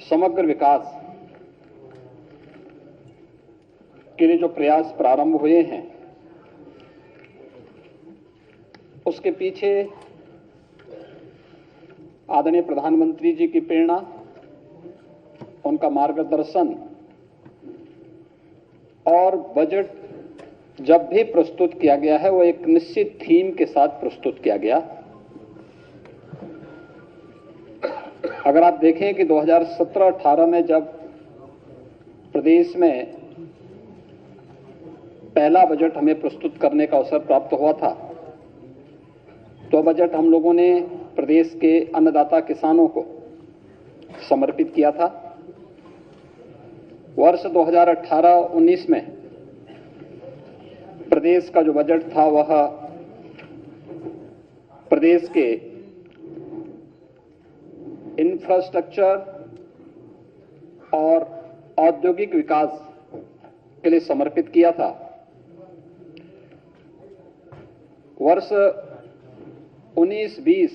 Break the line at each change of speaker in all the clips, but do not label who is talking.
समग्र विकास के लिए जो प्रयास प्रारंभ हुए हैं उसके पीछे आदरणीय प्रधानमंत्री जी की प्रेरणा, उनका मार्गदर्शन और बजट जब भी प्रस्तुत किया गया है वो एक निश्चित थीम के साथ प्रस्तुत किया गया। अगर आप देखें कि 2017-18 में जब प्रदेश में पहला बजट हमें प्रस्तुत करने का अवसर प्राप्त हुआ था, तो बजट हम लोगों ने प्रदेश के अन्नदाता किसानों को समर्पित किया था। वर्ष 2018-19 में प्रदेश का जो बजट था वह प्रदेश के इंफ्रास्ट्रक्चर और औद्योगिक विकास के लिए समर्पित किया था। वर्ष 19-20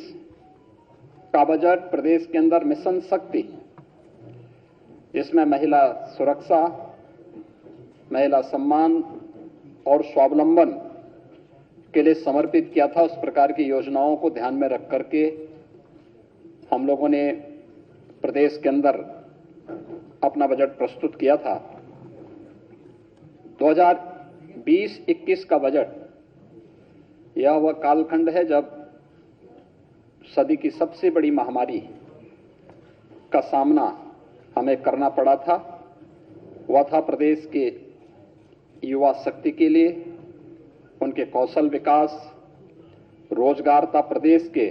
का बजट प्रदेश के अंदर मिशन शक्ति, जिसमें महिला सुरक्षा, महिला सम्मान और स्वावलंबन के लिए समर्पित किया था। उस प्रकार की योजनाओं को ध्यान में रख करके हम लोगों ने प्रदेश के अंदर अपना बजट प्रस्तुत किया था। 2020-21 का बजट यह वह कालखंड है जब सदी की सबसे बड़ी महामारी का सामना हमें करना पड़ा था। वह था प्रदेश के युवा शक्ति के लिए, उनके कौशल विकास, रोजगार था, प्रदेश के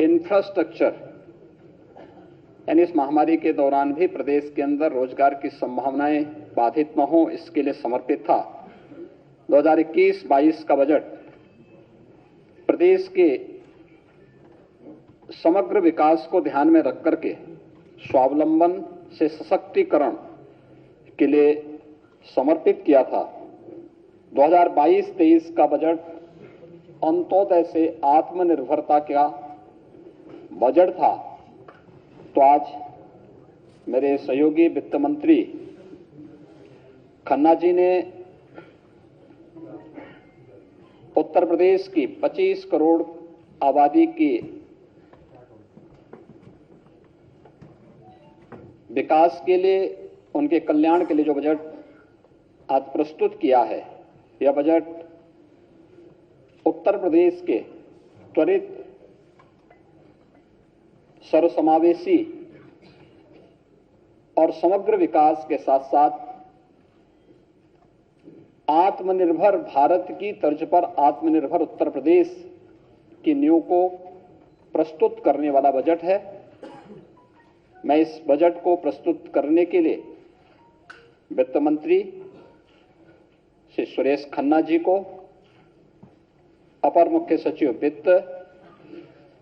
इंफ्रास्ट्रक्चर, यानी इस महामारी के दौरान भी प्रदेश के अंदर रोजगार की संभावनाएं बाधित न हो, इसके लिए समर्पित था। 2021-22 का बजट प्रदेश के समग्र विकास को ध्यान में रख करके स्वावलंबन से सशक्तिकरण के लिए समर्पित किया था। 2022-23 का बजट अंत्योदय से आत्मनिर्भरता का बजट था। तो आज मेरे सहयोगी वित्त मंत्री खन्ना जी ने उत्तर प्रदेश की 25 करोड़ आबादी की विकास के लिए, उनके कल्याण के लिए जो बजट आज प्रस्तुत किया है, यह बजट उत्तर प्रदेश के त्वरित सर्वसमावेशी और समग्र विकास के साथ साथ आत्मनिर्भर भारत की तर्ज पर आत्मनिर्भर उत्तर प्रदेश की नींव को प्रस्तुत करने वाला बजट है। मैं इस बजट को प्रस्तुत करने के लिए वित्त मंत्री श्री सुरेश खन्ना जी को, अपर मुख्य सचिव वित्त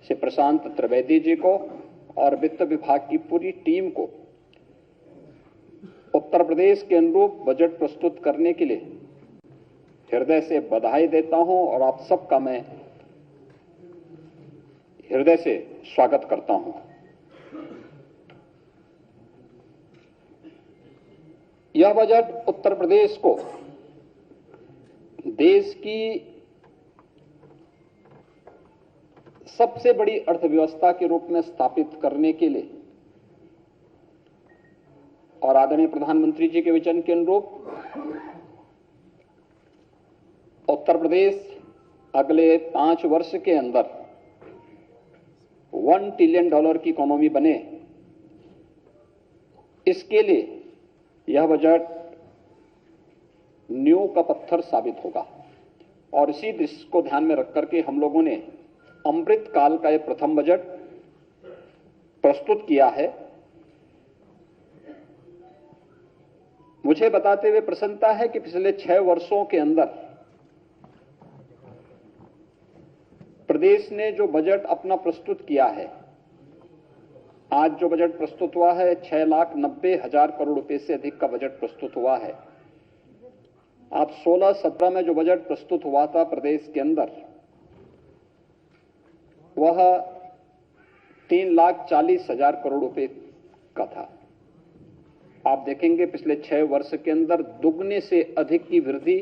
श्री प्रशांत त्रिवेदी जी को और वित्त विभाग की पूरी टीम को उत्तर प्रदेश के अनुरूप बजट प्रस्तुत करने के लिए हृदय से बधाई देता हूं और आप सबका मैं हृदय से स्वागत करता हूं। यह बजट उत्तर प्रदेश को देश की सबसे बड़ी अर्थव्यवस्था के रूप में स्थापित करने के लिए और आदरणीय प्रधानमंत्री जी के विजन के अनुरूप उत्तर प्रदेश अगले 5 वर्ष के अंदर $1 ट्रिलियन की इकोनॉमी बने, इसके लिए यह बजट नींव का पत्थर साबित होगा। और इसी दृष्टि को ध्यान में रख करके हम लोगों ने अमृत काल का यह प्रथम बजट प्रस्तुत किया है। मुझे बताते हुए प्रसन्नता है कि पिछले 6 वर्षों के अंदर प्रदेश ने जो बजट अपना प्रस्तुत किया है, आज जो बजट प्रस्तुत हुआ है 6,90,000 करोड़ रुपए से अधिक का बजट प्रस्तुत हुआ है। आप 16-17 में जो बजट प्रस्तुत हुआ था प्रदेश के अंदर, वह 3,40,000 करोड़ रुपए का था। आप देखेंगे पिछले 6 वर्ष के अंदर दुगने से अधिक की वृद्धि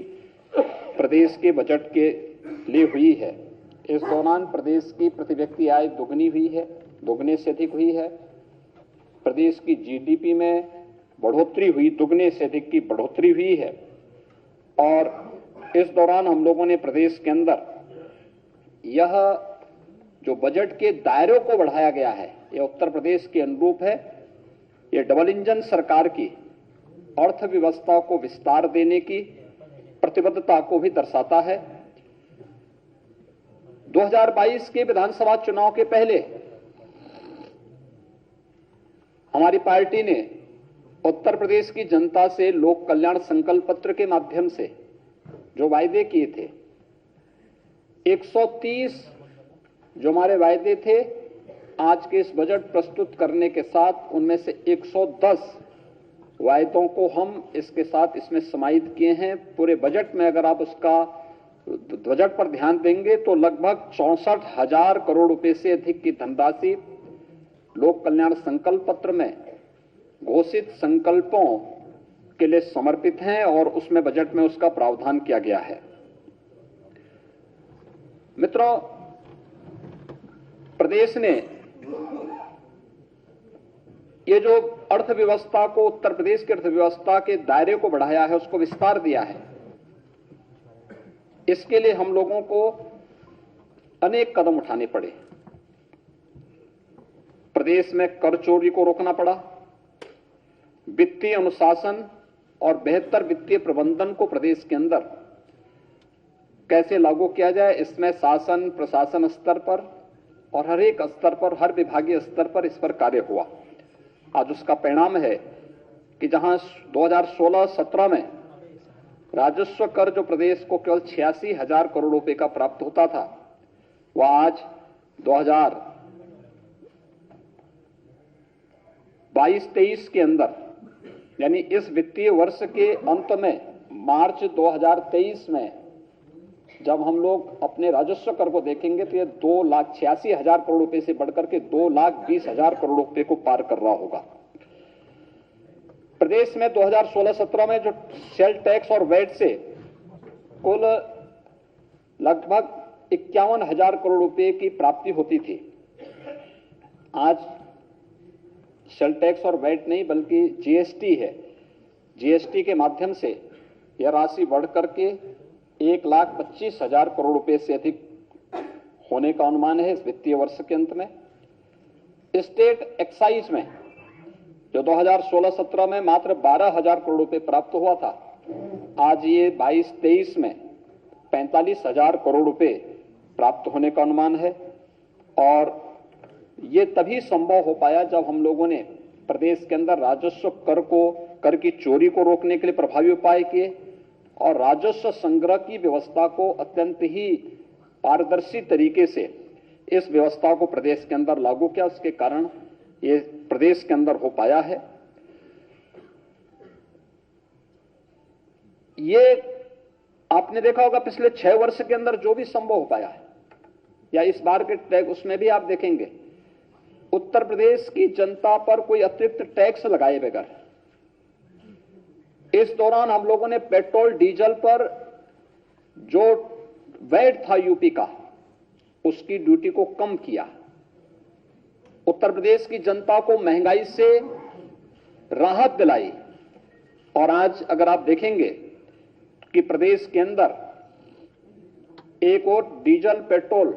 प्रदेश के बजट के लिए हुई है। इस दौरान प्रदेश की प्रति व्यक्ति आय दुगनी हुई है, दुगने से अधिक हुई है। प्रदेश की जीडीपी में बढ़ोतरी हुई, दुगने से अधिक की बढ़ोतरी हुई है। और इस दौरान हम लोगों ने प्रदेश के अंदर यह जो बजट के दायरों को बढ़ाया गया है, यह उत्तर प्रदेश के अनुरूप है। यह डबल इंजन सरकार की अर्थव्यवस्था को विस्तार देने की प्रतिबद्धता को भी दर्शाता है। 2022 के विधानसभा चुनाव के पहले हमारी पार्टी ने उत्तर प्रदेश की जनता से लोक कल्याण संकल्प पत्र के माध्यम से जो वायदे किए थे, 130 जो हमारे वायदे थे, आज के इस बजट प्रस्तुत करने के साथ उनमें से 110 वायदों को हम इसके साथ इसमें समाहित किए हैं। पूरे बजट में अगर आप उसका बजट पर ध्यान देंगे तो लगभग 64,000 करोड़ रुपए से अधिक की धनराशि लोक कल्याण संकल्प पत्र में घोषित संकल्पों के लिए समर्पित हैं और उसमें बजट में उसका प्रावधान किया गया है। मित्रों, प्रदेश ने ये जो अर्थव्यवस्था को, उत्तर प्रदेश की अर्थव्यवस्था के दायरे को बढ़ाया है, उसको विस्तार दिया है। इसके लिए हम लोगों को अनेक कदम उठाने पड़े। प्रदेश में कर चोरी को रोकना पड़ा, वित्तीय अनुशासन और बेहतर वित्तीय प्रबंधन को प्रदेश के अंदर कैसे लागू किया जाए, इसमें शासन प्रशासन स्तर पर और हर एक स्तर पर, हर विभागीय स्तर पर इस पर कार्य हुआ। आज उसका परिणाम है कि जहां 2016-17 में राजस्व कर जो प्रदेश को केवल 86,000 करोड़ रुपए का प्राप्त होता था, वह आज 2022-23 के अंदर, यानी इस वित्तीय वर्ष के अंत में मार्च 2023 में जब हम लोग अपने राजस्व कर को देखेंगे तो यह 2,86,000 करोड़ रुपए से बढ़कर के 2,20,000 करोड़ रुपए को पार कर रहा होगा। प्रदेश में 2016-17 में जो सेल टैक्स और वैट से कुल लगभग 51,000 करोड़ रुपए की प्राप्ति होती थी, आज सेल टैक्स और वैट नहीं बल्कि जीएसटी है। जीएसटी के माध्यम से यह राशि बढ़कर के 1,25,000 करोड़ रुपए से अधिक होने का अनुमान है इस वित्तीय वर्ष के अंत में। स्टेट एक्साइज में जो 2016-17 में मात्र 12,000 करोड़ रुपए प्राप्त हुआ था, आज ये 22-23 में 45,000 करोड़ रुपए प्राप्त होने का अनुमान है। और ये तभी संभव हो पाया जब हम लोगों ने प्रदेश के अंदर राजस्व कर की चोरी को रोकने के लिए प्रभावी उपाय किए और राजस्व संग्रह की व्यवस्था को अत्यंत ही पारदर्शी तरीके से इस व्यवस्था को प्रदेश के अंदर लागू किया। उसके कारण ये प्रदेश के अंदर हो पाया है। ये आपने देखा होगा पिछले 6 वर्ष के अंदर जो भी संभव हो पाया है, या इस बार के टैक्स, उसमें भी आप देखेंगे उत्तर प्रदेश की जनता पर कोई अतिरिक्त टैक्स लगाए बगैर इस दौरान हम लोगों ने पेट्रोल डीजल पर जो वैट था यूपी का, उसकी ड्यूटी को कम किया। उत्तर प्रदेश की जनता को महंगाई से राहत दिलाई। और आज अगर आप देखेंगे कि प्रदेश के अंदर एक और डीजल पेट्रोल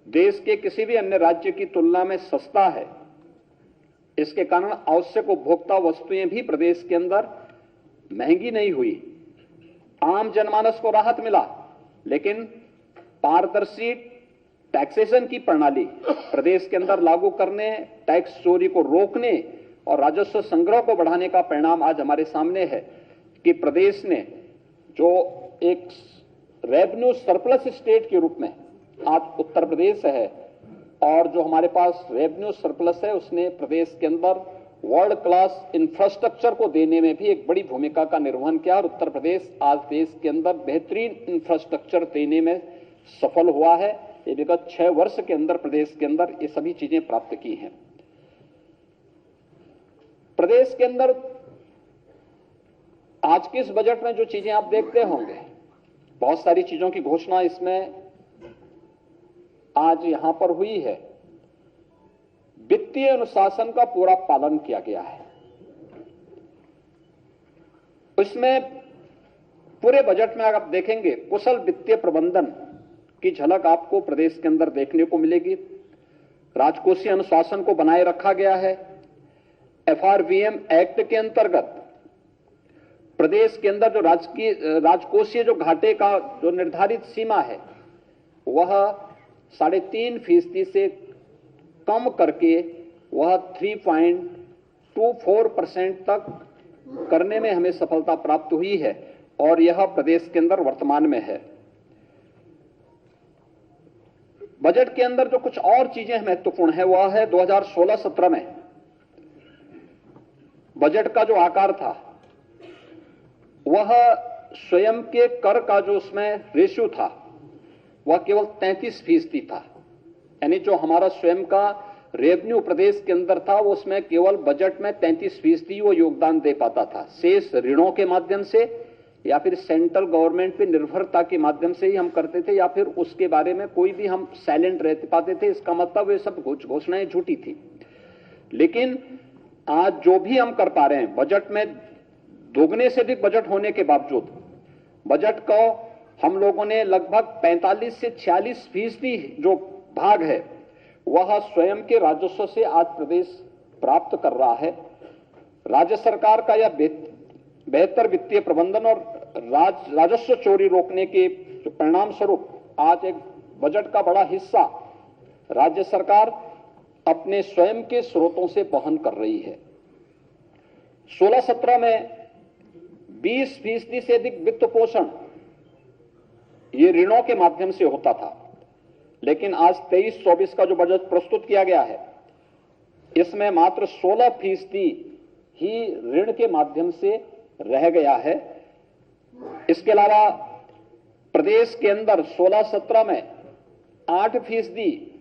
देश के किसी भी अन्य राज्य की तुलना में सस्ता है, इसके कारण आवश्यक उपभोक्ता वस्तुएं भी प्रदेश के अंदर महंगी नहीं हुई। आम जनमानस को राहत मिला, लेकिन पारदर्शी टैक्सेशन की प्रणाली प्रदेश के अंदर लागू करने, टैक्स चोरी को रोकने और राजस्व संग्रह को बढ़ाने का परिणाम आज हमारे सामने है कि प्रदेश ने जो एक रेवेन्यू सरप्लस स्टेट के रूप में आज उत्तर प्रदेश है, और जो हमारे पास रेवेन्यू सरप्लस है, उसने प्रदेश के अंदर वर्ल्ड क्लास इंफ्रास्ट्रक्चर को देने में भी एक बड़ी भूमिका का निर्वहन किया। और उत्तर प्रदेश आज देश के अंदर बेहतरीन इंफ्रास्ट्रक्चर देने में सफल हुआ है। ये विगत 6 वर्ष के अंदर प्रदेश के अंदर ये सभी चीजें प्राप्त की हैं। प्रदेश के अंदर आज के इस बजट में जो चीजें आप देखते होंगे, बहुत सारी चीजों की घोषणा इसमें आज यहां पर हुई है। वित्तीय अनुशासन का पूरा पालन किया गया है। इसमें पूरे बजट में अगर आप देखेंगे, कुशल वित्तीय प्रबंधन की झलक आपको प्रदेश के अंदर देखने को मिलेगी। राजकोषीय अनुशासन को बनाए रखा गया है। एफआरवीएम एक्ट के अंतर्गत प्रदेश के अंदर जो राजकोषीय जो घाटे का जो निर्धारित सीमा है वह 3.5% से कम करके वह 3.24% तक करने में हमें सफलता प्राप्त हुई है और यह प्रदेश के अंदर वर्तमान में है। बजट के अंदर जो कुछ और चीजें महत्वपूर्ण है वह है 2016-17 में बजट का जो आकार था वह स्वयं के कर का जो उसमें रेशियो था वह केवल 33% था। यानी जो हमारा स्वयं का रेवेन्यू प्रदेश के अंदर था वो उसमें केवल बजट में 33% वो योगदान दे पाता था। शेष ऋणों के माध्यम से या फिर सेंट्रल गवर्नमेंट पे निर्भरता के माध्यम से ही हम करते थे या फिर उसके बारे में कोई भी हम साइलेंट रहते पाते थे। इसका मतलब ये सब घोषणाएं झूठी थी। लेकिन आज जो भी हम कर पा रहे हैं, बजट में दोगुने से अधिक बजट होने के बावजूद बजट को हम लोगों ने लगभग 45 से 46% जो भाग है वह स्वयं के राजस्व से आज प्रदेश प्राप्त कर रहा है। राज्य सरकार का यह बेहतर वित्तीय प्रबंधन और राजस्व चोरी रोकने के जो परिणाम स्वरूप आज एक बजट का बड़ा हिस्सा राज्य सरकार अपने स्वयं के स्रोतों से वहन कर रही है। 16-17 में 20% से अधिक वित्त पोषण ये ऋणों के माध्यम से होता था, लेकिन आज 23-24 का जो बजट प्रस्तुत किया गया है इसमें मात्र 16% ही ऋण के माध्यम से रह गया है। इसके अलावा प्रदेश के अंदर 16-17 में 8%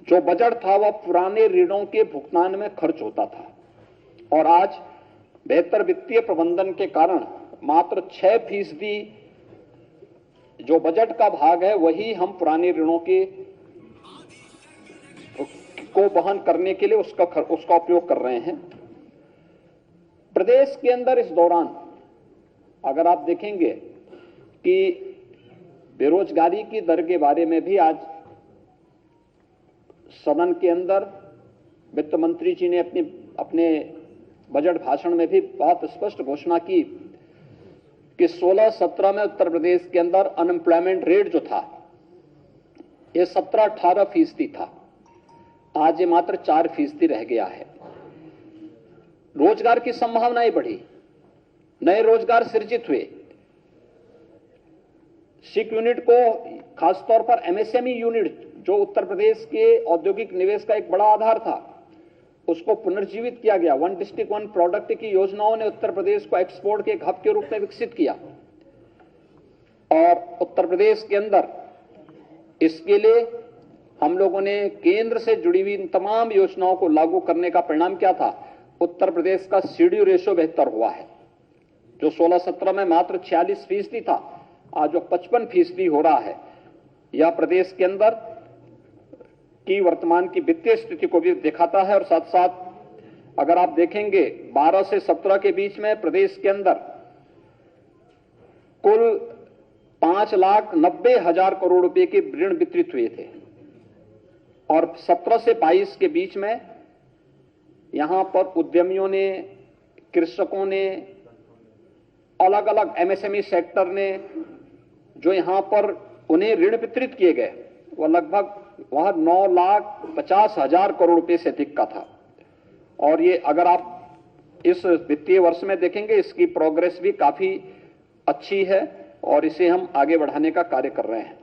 जो बजट था वह पुराने ऋणों के भुगतान में खर्च होता था और आज बेहतर वित्तीय प्रबंधन के कारण मात्र 6% जो बजट का भाग है वही हम पुराने ऋणों के को वहन करने के लिए उसका उपयोग कर रहे हैं। प्रदेश के अंदर इस दौरान अगर आप देखेंगे कि बेरोजगारी की दर के बारे में भी आज सदन के अंदर वित्त मंत्री जी ने अपने बजट भाषण में भी बहुत स्पष्ट घोषणा की कि 16-17 में उत्तर प्रदेश के अंदर अनएम्प्लॉयमेंट रेट जो था ये 17-18% था। आज ये मात्र 4% रह गया है। रोजगार की संभावनाएं बढ़ी, नए रोजगार सृजित हुए। सिक यूनिट को खासतौर पर एमएसएमई यूनिट जो उत्तर प्रदेश के औद्योगिक निवेश का एक बड़ा आधार था उसको पुनर्जीवित किया गया। वन डिस्ट्रिक्ट वन प्रोडक्ट की योजनाओं ने उत्तर प्रदेश को एक्सपोर्ट के एक हब के रूप में विकसित किया और उत्तर प्रदेश के अंदर इसके लिए हम लोगों ने केंद्र से जुड़ी हुई इन तमाम योजनाओं को लागू करने का परिणाम क्या था? उत्तर प्रदेश का सीडीयू रेशो बेहतर हुआ है। जो 16-17 में मात्र 46% था, आज जो 55% हो रहा है। यह प्रदेश के अंदर की वर्तमान की वित्तीय स्थिति को भी दिखाता है और साथ साथ अगर आप देखेंगे 12 से 17 के बीच में प्रदेश के अंदर कुल 5,90,000 करोड़ रुपए के ऋण वितरित हुए थे और 17 से 22 के बीच में यहां पर उद्यमियों ने, कृषकों ने, अलग अलग एमएसएमई सेक्टर ने जो यहां पर उन्हें ऋण वितरित किए गए वह लगभग वह 9,50,000 करोड़ रुपए से अधिक का था। और ये अगर आप इस वित्तीय वर्ष में देखेंगे इसकी प्रोग्रेस भी काफी अच्छी है और इसे हम आगे बढ़ाने का कार्य कर रहे हैं।